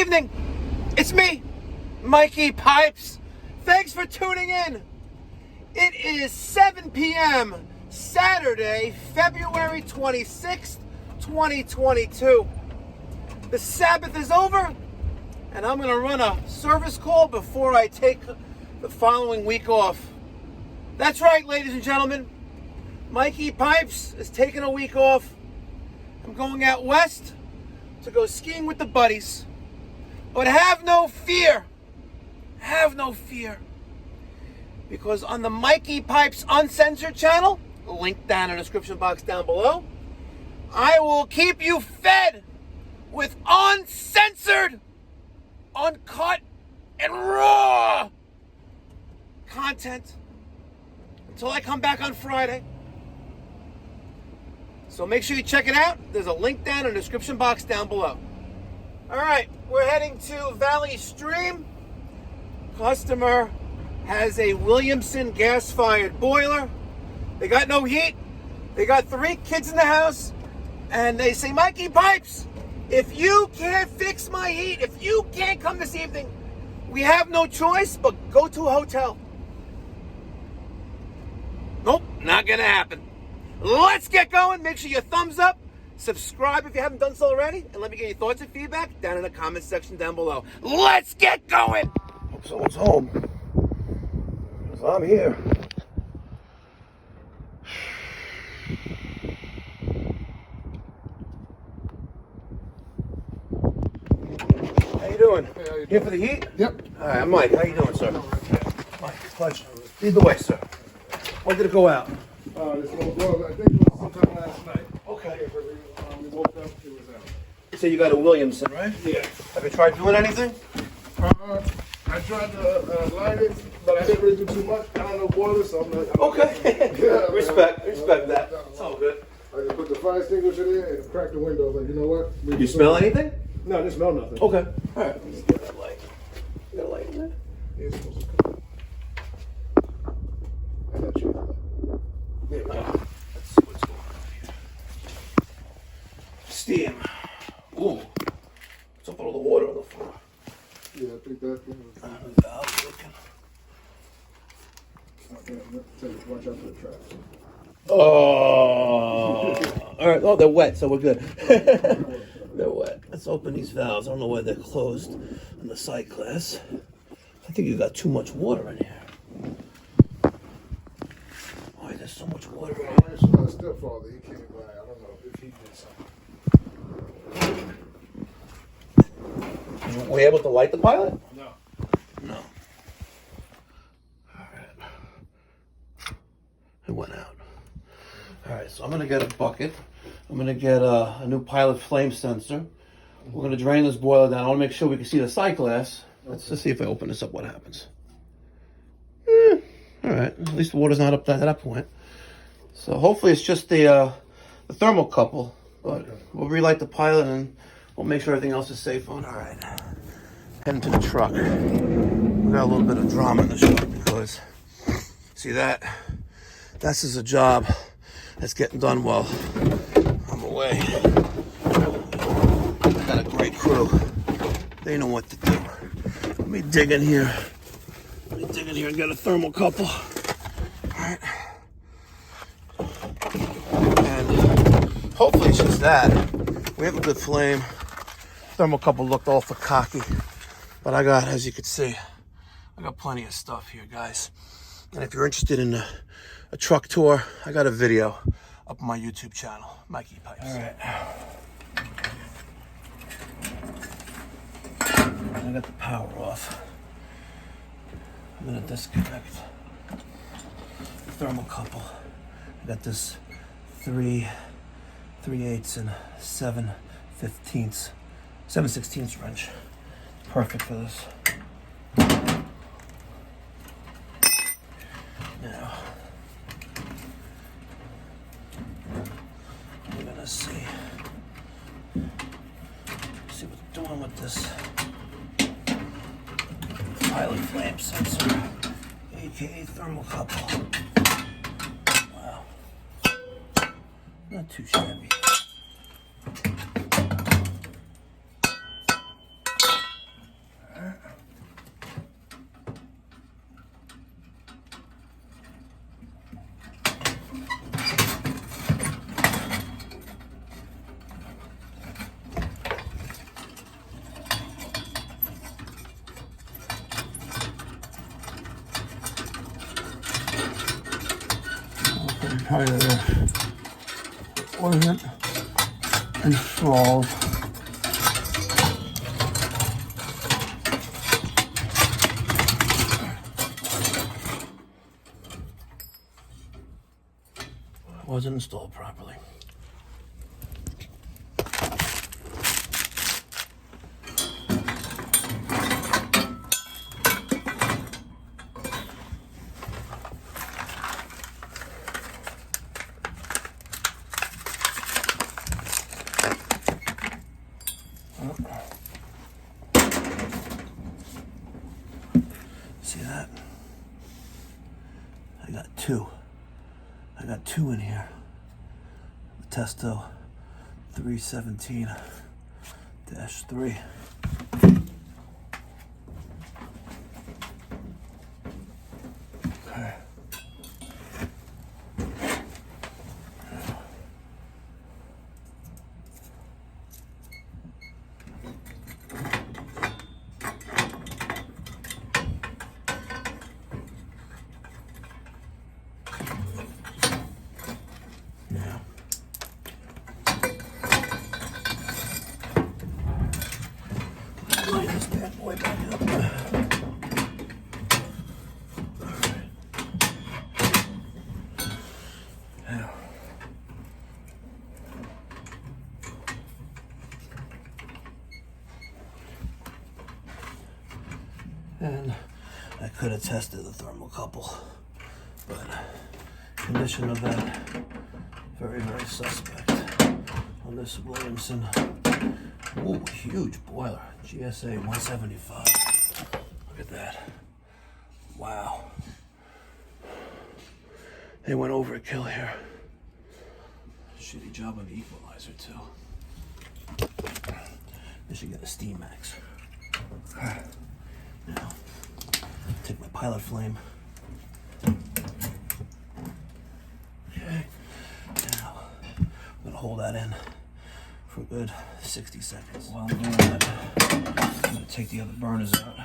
evening. It's me, Mikey Pipes. Thanks for tuning in. It is 7 p.m. Saturday, February 26th, 2022. The Sabbath is over, and I'm going to run a service call before I take the following week off. That's right, ladies and gentlemen. Mikey Pipes is taking a week off. I'm going out west to go skiing with the buddies. But have no fear. Have no fear. Because on the Mikey Pipes Uncensored channel, link down in the description box down below, I will keep you fed with uncensored, uncut, and raw content until I come back on Friday. So make sure you check it out. There's a link down in the description box down below. All right, we're heading to Valley Stream. Customer has a Williamson gas-fired boiler. They got no heat. They got 3 kids in the house. And they say, Mikey Pipes, if you can't fix my heat, if you can't come this evening, we have no choice but go to a hotel. Nope, not gonna happen. Let's get going. Make sure you thumbs up, subscribe if you haven't done so already, and let me get your thoughts and feedback down in the comment section down below. Let's get going. Hope someone's home, because I'm here. How you doing? Hey, how you Here for the heat? Yep. Hi, I'm Mike. How you doing, sir? Mike, pleasure. Lead the way, sir. When did it go out? This little girl, I think it was sometime last night. Okay. We woke up, it was out. So you got a Williamson, right? Yeah. Have you tried doing anything? I tried to light it, but I didn't really do too much. I don't know boilers, so I'm not. Okay. Yeah, respect man. that. It's all good. I just put the fire extinguisher there and cracked the windows. Like, you know what? You smell anything? No, I didn't smell nothing. Okay. All right. Let's get that light. You got a light in there? Yeah, it's supposed to come. I got you. There we go. Let's see what's going on here. Steam. Ooh. What's up with all the water on the floor? Yeah, I think that. The valve's leaking. Watch out for the traps. Oh. All right. Oh, they're wet, so we're good. They're wet. Let's open these valves. I don't know why they're closed on the side glass. I think you got too much water in here. Why there's so much water in here? My stepfather, he came by. I don't know if he did something. Were you able to light the pilot? No. No. All right. It went out. All right, so I'm going to get a bucket. I'm going to get a new pilot flame sensor. We're going to drain this boiler down. I want to make sure we can see the sight glass. Let's just see if I open this up, what happens. All right, at least the water's not up to that point. So hopefully it's just the thermocouple. But we'll relight the pilot and we'll make sure everything else is safe on. All right, heading to the truck. We got a little bit of drama in the truck because, see that? This is a job that's getting done while I'm away. I got a great crew. They know what to do. Let me dig in here. And get a thermocouple. Alright. And hopefully it's just that. We have a good flame. Thermocouple looked awful cocky. But I got, as you can see, I got plenty of stuff here, guys. And if you're interested in a truck tour, I got a video up on my YouTube channel, Mikey Pipes. All right. I got the power off. I'm gonna disconnect the thermocouple. I got this 3/8 and 7/16 wrench. Perfect for this. Now, we're gonna see what we're doing with this pilot flame sensor, aka thermocouple. Wow, not too shabby. wasn't installed. Wasn't installed properly. See that? I got two in here. The Testo 317-3. Okay. Line this bad boy back up. Now. And I could have tested the thermocouple, but condition of that very, very suspect on this Williamson. Ooh, huge boiler. GSA 175. Look at that. Wow. They went overkill here. Shitty job on the equalizer, too. They should get a Steam Max. Now, take my pilot flame. Okay. Now, I'm gonna hold that in for a good 60 seconds. While I'm doing that, I'm gonna take the other burners out.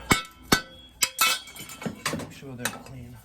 Make sure they're clean.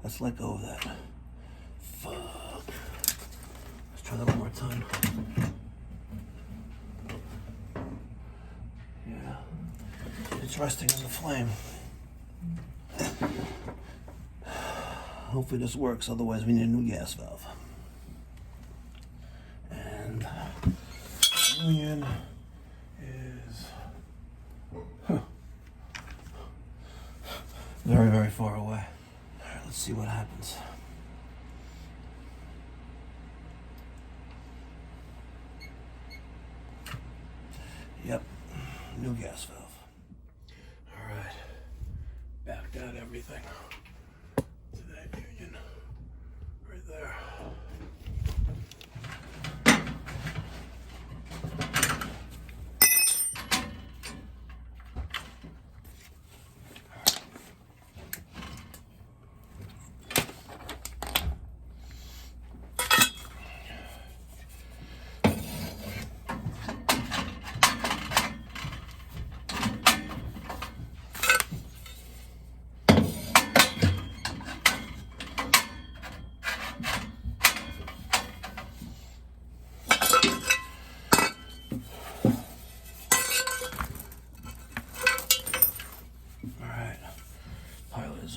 Let's let go of that. Fuck. Let's try that one more time. Yeah. It's resting in the flame. Hopefully this works, otherwise we need a new gas valve. And the union is very, very far away. Let's see what happens. Yep, new gas valve. All right, backed out everything to that union right there.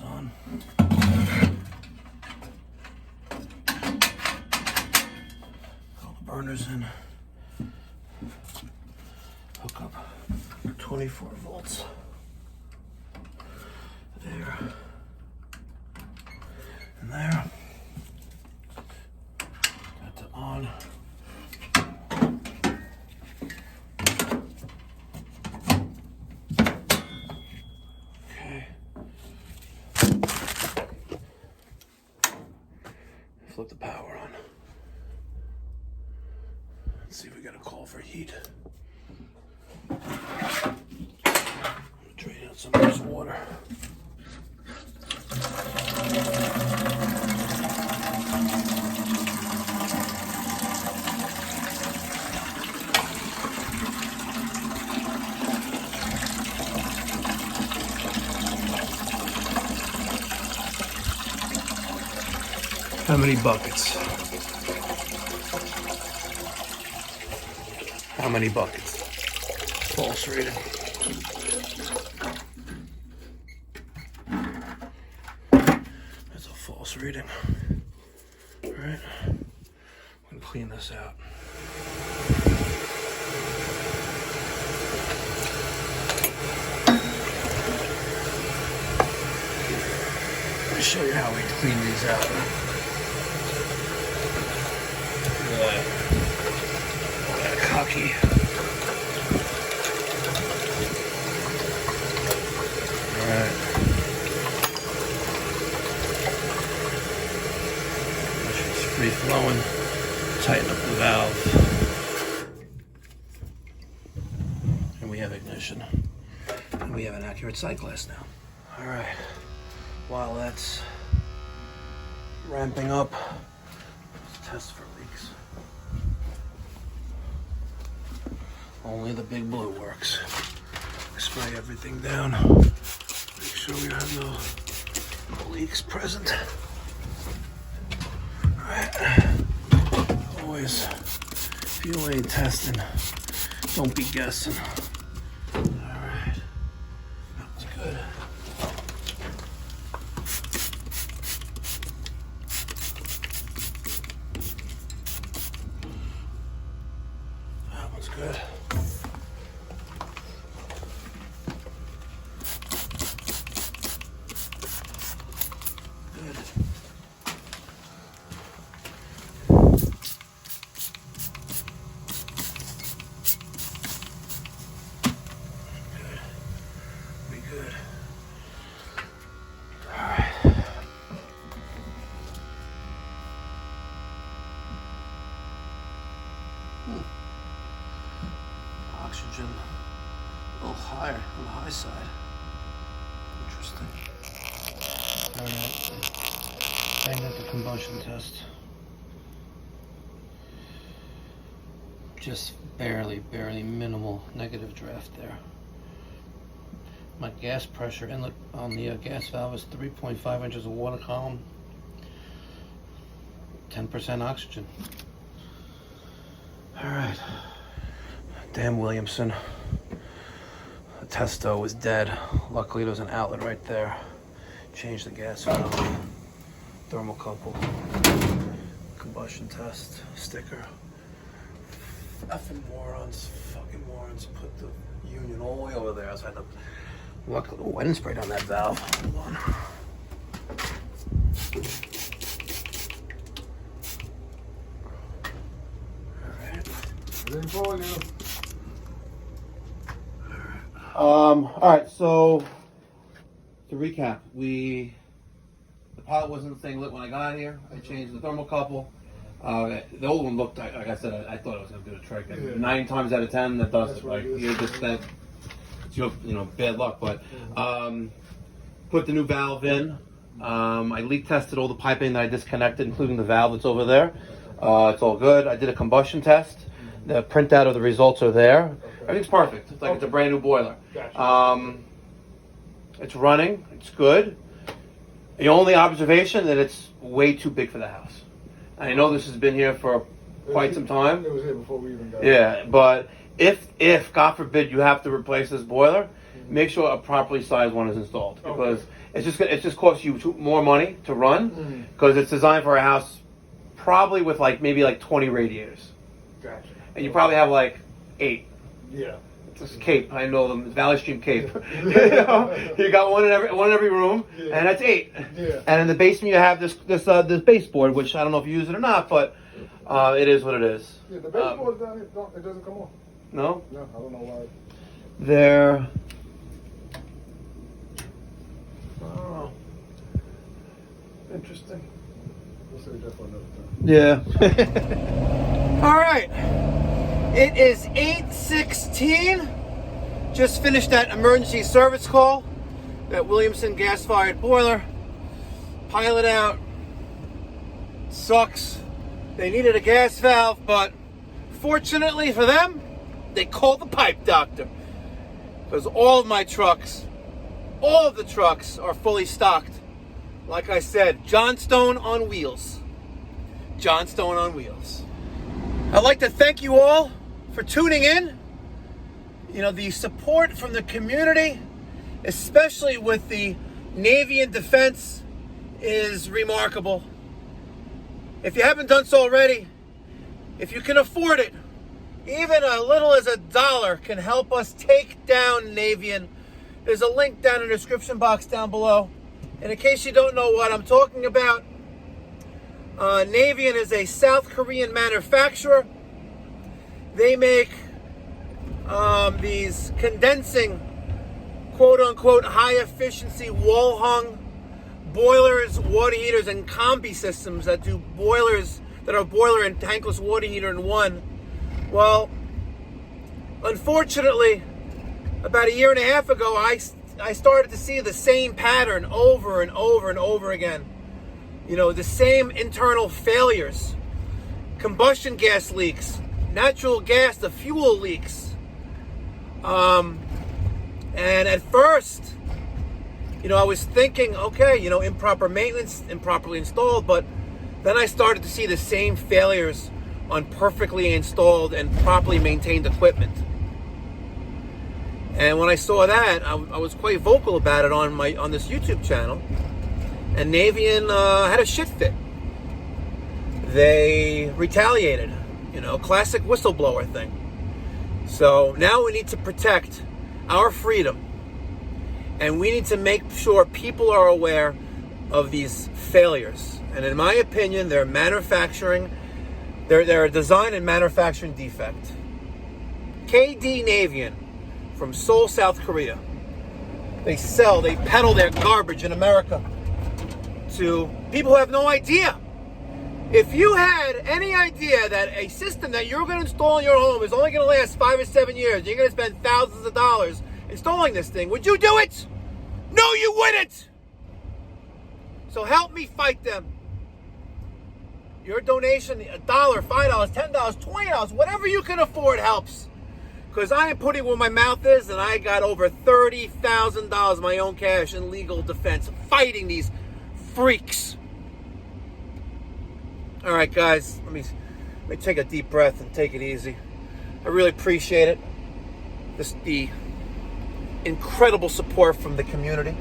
On. All the burners in. Hook up 24 volts. There. And there. Got the on. Let's see if we got a call for heat. Drain out some of this water. How many buckets? How many buckets? False rating. That's a false reading. All right, I'm gonna clean this out. Let me show you how we clean these out. Cocky. Alright. It's free flowing. Tighten up the valve. And we have ignition. And we have an accurate sight glass now. Alright. While that's ramping up, let's test for leaks. Only the big blue works. Spray everything down. Make sure we have no leaks present. Alright. Always, if you ain't testing, don't be guessing. Alright. That was good. That one's good. Oxygen a little higher on the high side. Interesting. Alright. Bang out the combustion test. Just barely minimal negative draft there. My gas pressure inlet on the gas valve is 3.5 inches of water column. 10% oxygen. Alright. Damn Williamson. The testo was dead. Luckily there's an outlet right there. Change the gas valve. Thermocouple. Combustion test. Sticker. Effing morons. Fucking morons. Put the union all the way over there. I was had to luckily. Oh, I didn't spray down that valve. Hold on. All right, so to recap, the pilot wasn't staying lit when I got here. I changed the thermocouple. The old one looked, like I said, I thought it was going to do the trick. Yeah. 9 times out of 10, that does it. Like, you're just that, it's your, bad luck. But put the new valve in. I leak tested all the piping that I disconnected, including the valve that's over there. It's all good. I did a combustion test. The printout of the results are there. Everything's perfect. It's like it's a brand new boiler. Gotcha. It's running. It's good. The only observation that it's way too big for the house. And I know this has been here for quite some time. It was here before we even got it. But if God forbid you have to replace this boiler, make sure a properly sized one is installed, because it's just costs you more money to run, because it's designed for a house probably with maybe 20 radiators. Gotcha. And you probably have 8. Yeah. It's Cape. I know them. Valley Stream Cape. You got one in every room, and that's 8. Yeah. And in the basement you have this baseboard, which I don't know if you use it or not, but it is what it is. Yeah, the baseboard's down here. It doesn't come on. No? No, I don't know why. They're. Oh. Interesting. We'll save that for another time. Yeah. All right. It is 8:16. Just finished that emergency service call. That Williamson gas-fired boiler. Pilot out. Sucks. They needed a gas valve, but fortunately for them, they called the pipe doctor. Because all of my trucks, all of the trucks are fully stocked. Like I said, Johnstone on wheels. Johnstone on wheels. I'd like to thank you all for tuning in. You know, the support from the community, especially with the Navien defense, is remarkable. If you haven't done so already, if you can afford it, even a little as $1 can help us take down Navien. There's a link down in the description box down below. And in case you don't know what I'm talking about, Navien is a South Korean manufacturer. They make these condensing, quote-unquote, high-efficiency wall-hung boilers, water heaters, and combi systems that do boilers that are boiler and tankless water heater in one. Well, unfortunately, about 1.5 years ago, I started to see the same pattern over and over and over again. You know, the same internal failures, combustion gas leaks, natural gas, the fuel leaks. And at first, you know, I was thinking, okay, you know, improper maintenance, improperly installed, but then I started to see the same failures on perfectly installed and properly maintained equipment. And when I saw that, I was quite vocal about it on this YouTube channel. And Navien had a shit fit. They retaliated, you know, classic whistleblower thing. So now we need to protect our freedom. And we need to make sure people are aware of these failures. And in my opinion, they're a design and manufacturing defect. KD Navien from Seoul, South Korea. They peddle their garbage in America to people who have no idea. If you had any idea that a system that you're going to install in your home is only going to last 5 or 7 years, you're going to spend thousands of dollars installing this thing, would you do it? No, you wouldn't. So help me fight them. Your donation, $1, $5, $10, $20, whatever you can afford helps. Because I am putting where my mouth is, and I got over $30,000 of my own cash in legal defense fighting these freaks. All right, guys, let me take a deep breath and take it easy. I really appreciate it. The incredible support from the community.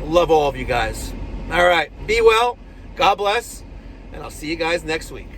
Love all of you guys. All right, be well. God bless. And I'll see you guys next week.